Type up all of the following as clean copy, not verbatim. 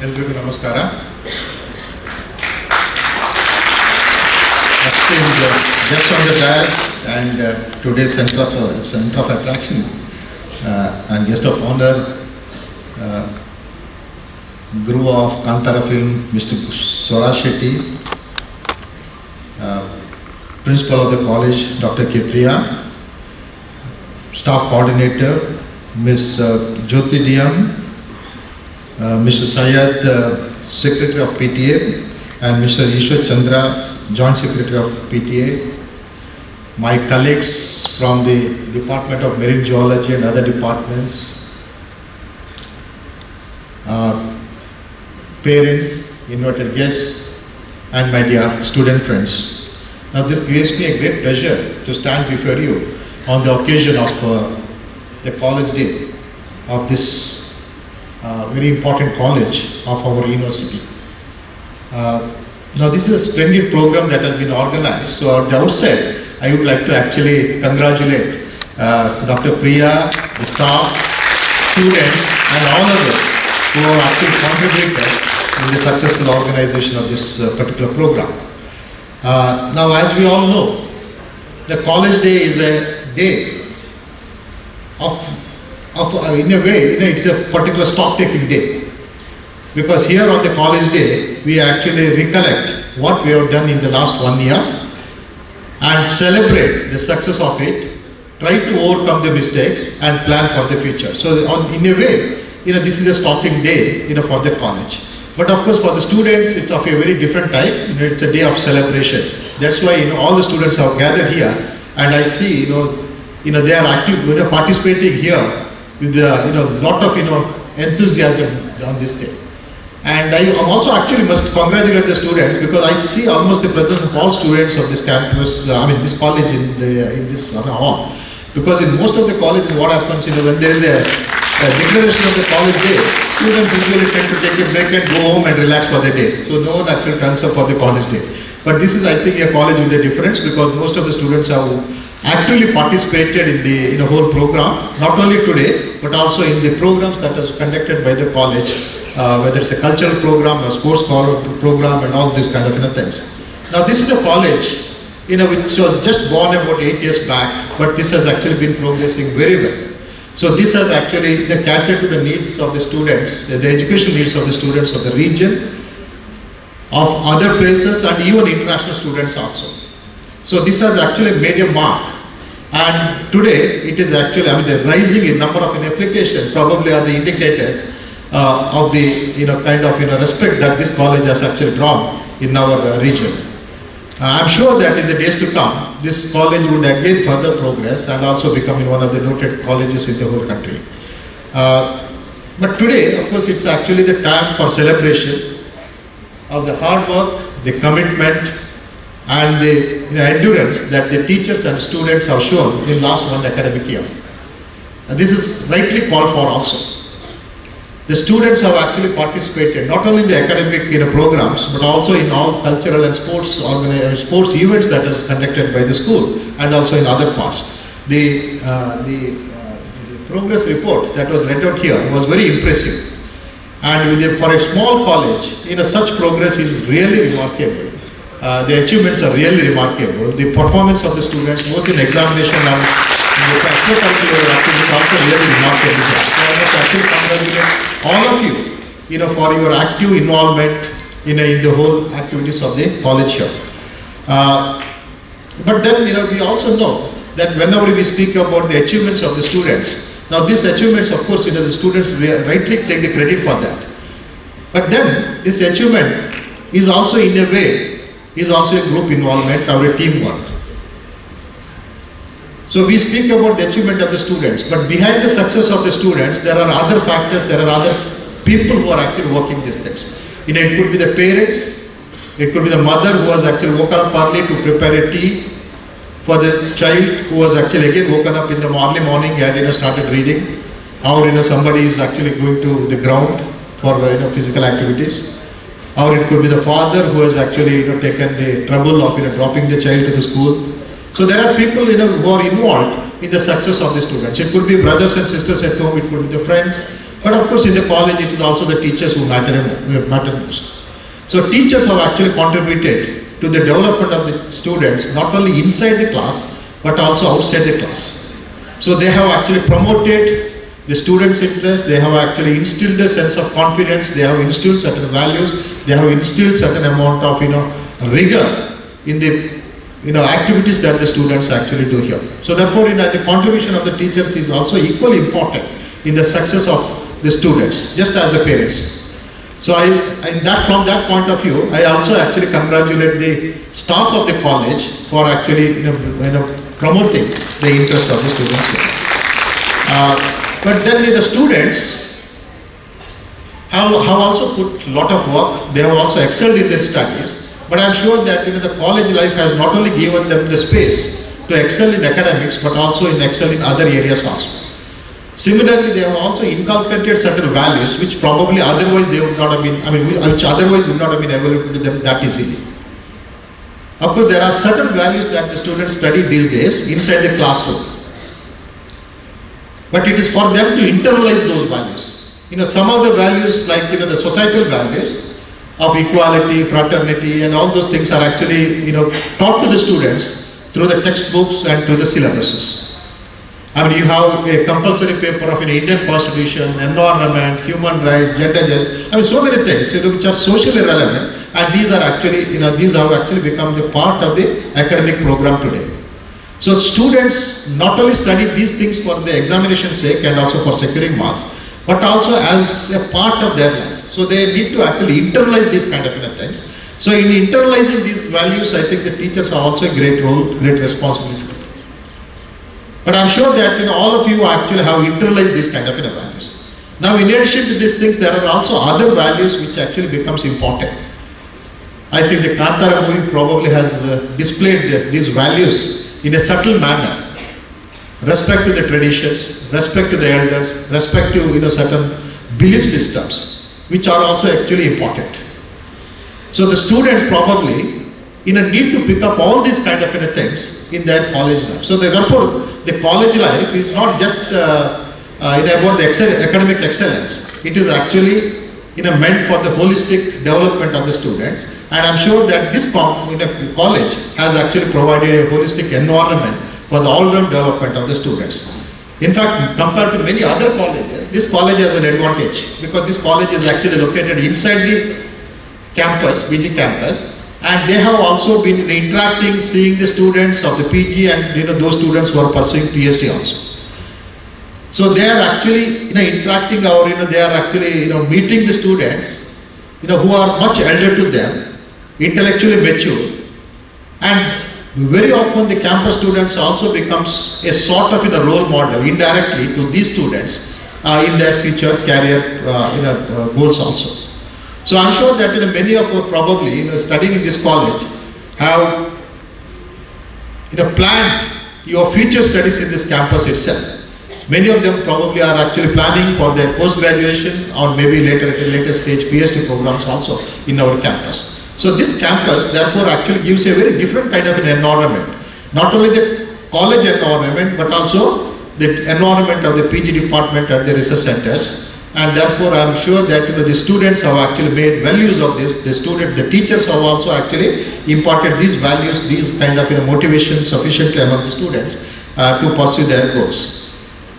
ಎಲ್ರಿಗೂ ನಮಸ್ಕಾರ. Esteemed guests on the dais and today's center of attraction and guest of honor, Guru of Kantara film, Mr. Jayaraj Shetty, Principal of the college, Dr. K. Priya, Staff Coordinator, Ms. Jyoti Diyam, Mr. Syed, Secretary of PTA, and Mr. Ishwar Chandra, Joint Secretary of PTA, my colleagues from the Department of Marine Geology and other departments, parents, invited guests, and my dear student friends. Now this gives me a great pleasure to stand before you on the occasion of the college day of this very important college of our university. Now this is a splendid program that has been organized. So at the outset, I would like to actually congratulate Dr. Priya, the staff, students, and all others who have actually contributed in the successful organization of this particular program. Now, as we all know, the college day is a day of in a way, it's a particular stock-taking day. Because here on the college day, we actually recollect what we have done in the last 1 year and celebrate the success of it, try to overcome the mistakes and plan for the future. So in a way, this is a starting day, for the college. But of course, for the students, it's of a very different type. It's a day of celebration. That's why, all the students have gathered here, and I see, they are active, participating here with lot of, enthusiasm on this day. And I also actually must congratulate the students because I see almost the presence of all students of this campus, this college in this hall. Because in most of the colleges, what happens, when there is a declaration of the college day, students usually tend to take a break and go home and relax for the day. So no one actually turns up for the college day. But this is, I think, a college with a difference because most of the students have actively participated in the whole program, not only today, but also in the programs that are conducted by the college, whether it's a cultural program or sports program and all these kind of things. Now this is a college, which was just born about 8 years back, but this has actually been progressing very well. So this has actually catered to the needs of the students, the education needs of the students of the region, of other places and even international students also. So this has actually made a mark. And today it is actually, the rising in number of applications probably are the indicators of the kind of respect that this college has actually drawn in our region. I'm sure that in the days to come, this college would again further progress and also become one of the noted colleges in the whole country. But today, of course, it's actually the time for celebration of the hard work, the commitment, and the endurance that the teachers and students have shown in last one academic year. And this is rightly called for also. The students have actually participated not only in the academic programs, but also in all cultural and sports events that is conducted by the school and also in other parts. The progress report that was read out here was very impressive. And for a small college, such progress is really remarkable. The achievements are really remarkable. The performance of the students, both in examination and in the extracurricular activities, also really remarkable. So I must actually congratulate all of you, for your active involvement in the whole activities of the college here. But then, we also know that whenever we speak about the achievements of the students, now these achievements, of course, the students rightly take the credit for that. But then, this achievement is also in a way, is also a group involvement or a teamwork. So we speak about the achievement of the students, but behind the success of the students, there are other factors, there are other people who are actually working these things. It could be the parents, it could be the mother who has actually woken up early to prepare a tea for the child who was actually again woken up in the early morning and started reading, or somebody is actually going to the ground for physical activities. Or it could be the father who has actually taken the trouble of dropping the child to the school. So there are people who are involved in the success of the students. It could be brothers and sisters at home, it could be the friends, But of course, in the college, it is also the teachers who matter most. So teachers have actually contributed to the development of the students, not only inside the class, but also outside the class. So they have actually promoted the students' interest, they have actually instilled a sense of confidence, they have instilled certain values, they have instilled certain amount of, rigor in the, activities that the students actually do here. So therefore, the contribution of the teachers is also equally important in the success of the students, just as the parents. So from that point of view, I also actually congratulate the staff of the college for actually promoting the interest of the students. But then the students have also put a lot of work. They have also excelled in their studies. But I am sure that the college life has not only given them the space to excel in academics, but also in excel in other areas also. Similarly, they have also inculcated certain values which probably otherwise they would not have been, which otherwise would not have been available to them that easily. Of course, there are certain values that the students study these days inside the classroom. But it is for them to internalize those values. Some of the values like, the societal values of equality, fraternity, and all those things are actually, taught to the students through the textbooks and through the syllabuses. You have a compulsory paper of an Indian Constitution, environment, human rights, gender justice. So many things which are socially relevant, and these are actually, these have actually become the part of the academic program today. So students not only study these things for the examination's sake and also for securing marks, but also as a part of their life. So they need to actually internalize these kind of things. So in internalizing these values, I think the teachers have also a great role, great responsibility. But I'm sure that all of you actually have internalized these kind of values. Now, in addition to these things, there are also other values which actually becomes important. I think the Kantara movie probably has displayed these values in a subtle manner. Respect to the traditions, respect to the elders, respect to certain belief systems, which are also actually important. So the students probably need to pick up all these kind of things in their college life. So therefore, the college life is not just about the academic excellence. It is actually meant for the holistic development of the students. And I'm sure that this college has actually provided a holistic environment for the all-round development of the students. In fact, compared to many other colleges, this college has an advantage because this college is actually located inside the campus, PG campus, and they have also been interacting, seeing the students of the PG and those students who are pursuing PhD also. So they are actually interacting or they are actually meeting the students who are much elder to them, intellectually mature, and very often the campus students also becomes a sort of role model indirectly to these students in their future career goals also. So I'm sure that many of you probably studying in this college have planned your future studies in this campus itself. Many of them probably are actually planning for their post-graduation or maybe later at a later stage PhD programs also in our campus. So this campus therefore actually gives a very different kind of an environment. Not only the college environment but also the environment of the PG department and the research centers. And therefore I am sure that the students have actually made values of this. The teachers have also actually imparted these values, these kind of motivation sufficiently among the students to pursue their goals.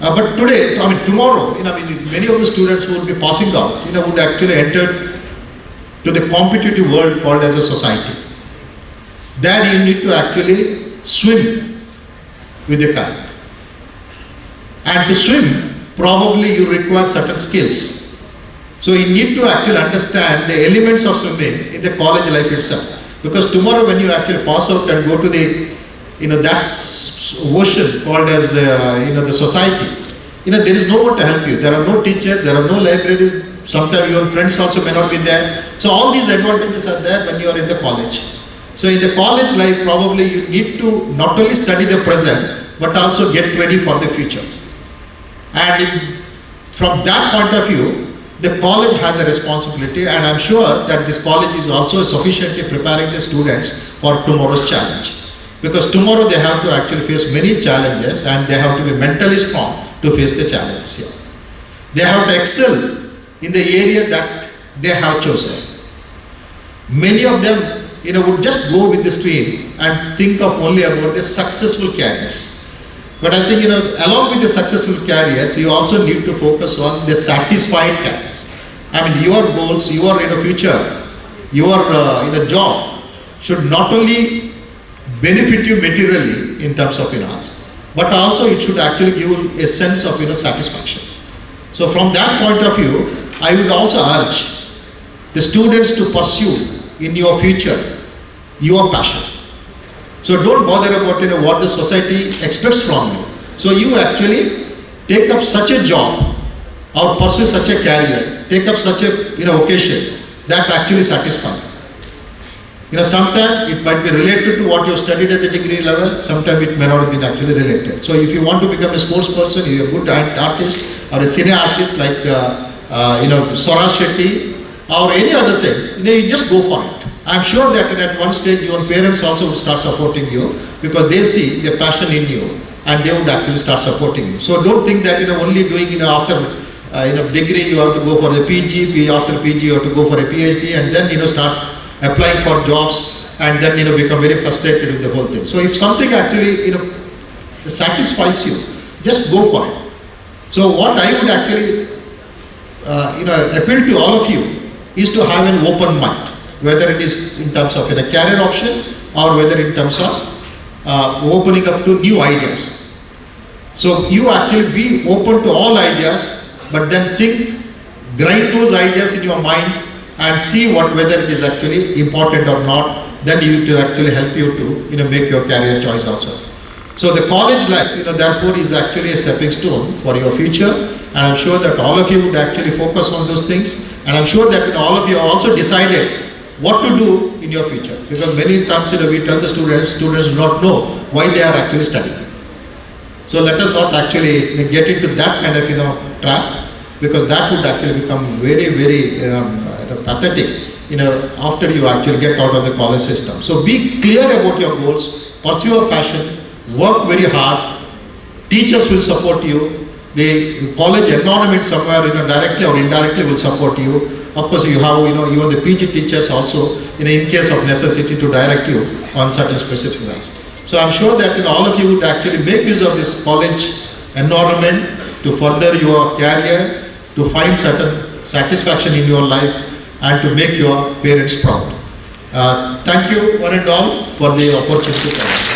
But today, tomorrow, many of the students who will be passing out, would actually enter to the competitive world called as a society. There you need to actually swim with the current. And to swim, probably you require certain skills. So you need to actually understand the elements of swimming in the college life itself. Because tomorrow when you actually pass out and go to the, that ocean called as, the society, there is no one to help you. There are no teachers, there are no libraries, sometimes your friends also may not be there. So all these advantages are there when you are in the college. So in the college life, probably you need to not only study the present, but also get ready for the future. And from that point of view, the college has a responsibility, and I'm sure that this college is also sufficiently preparing the students for tomorrow's challenge. Because tomorrow they have to actually face many challenges and they have to be mentally strong to face the challenges here. They have to excel in the area that they have chosen. Many of them, would just go with the stream and think of only about the successful careers. But I think, along with the successful careers, you also need to focus on the satisfied careers. I mean, your goals, your future, your job should not only benefit you materially in terms of finance, but also it should actually give you a sense of satisfaction. So from that point of view, I would also urge the students to pursue in your future your passion. So don't bother about what the society expects from you. So you actually take up such a job or pursue such a career, take up such a vocation that actually satisfies. Sometimes it might be related to what you studied at the degree level, sometimes it may not have been actually related. So if you want to become a sports person, you're a good artist or a cine artist like Swaraj Shetty or any other things, you just go for it. I'm sure that at one stage your parents also would start supporting you because they see the passion in you and they would actually start supporting you. So don't think that only doing after degree you have to go for the PG, after PG you have to go for a PhD and then start applying for jobs and then become very frustrated with the whole thing. So if something actually satisfies you, just go for it. So what I would actually appeal to all of you is to have an open mind, whether it is in terms of a career option or whether in terms of opening up to new ideas. So you actually be open to all ideas, but then think, grind those ideas in your mind and see whether it is actually important or not. Then it will actually help you to make your career choice also. So the college life, therefore is actually a stepping stone for your future. And I'm sure that all of you would actually focus on those things. And I'm sure that all of you have also decided what to do in your future. Because many times we tell the students do not know why they are actually studying. So let us not actually get into that kind of trap, because that would actually become very, very pathetic after you actually get out of the college system. So be clear about your goals, pursue your passion, work very hard, teachers will support you, the college environment somewhere directly or indirectly will support you. Of course you have even the PG teachers also in case of necessity to direct you on certain specific things. So I'm sure that all of you would actually make use of this college environment to further your career, to find certain satisfaction in your life and to make your parents proud. Thank you one and all for the opportunity.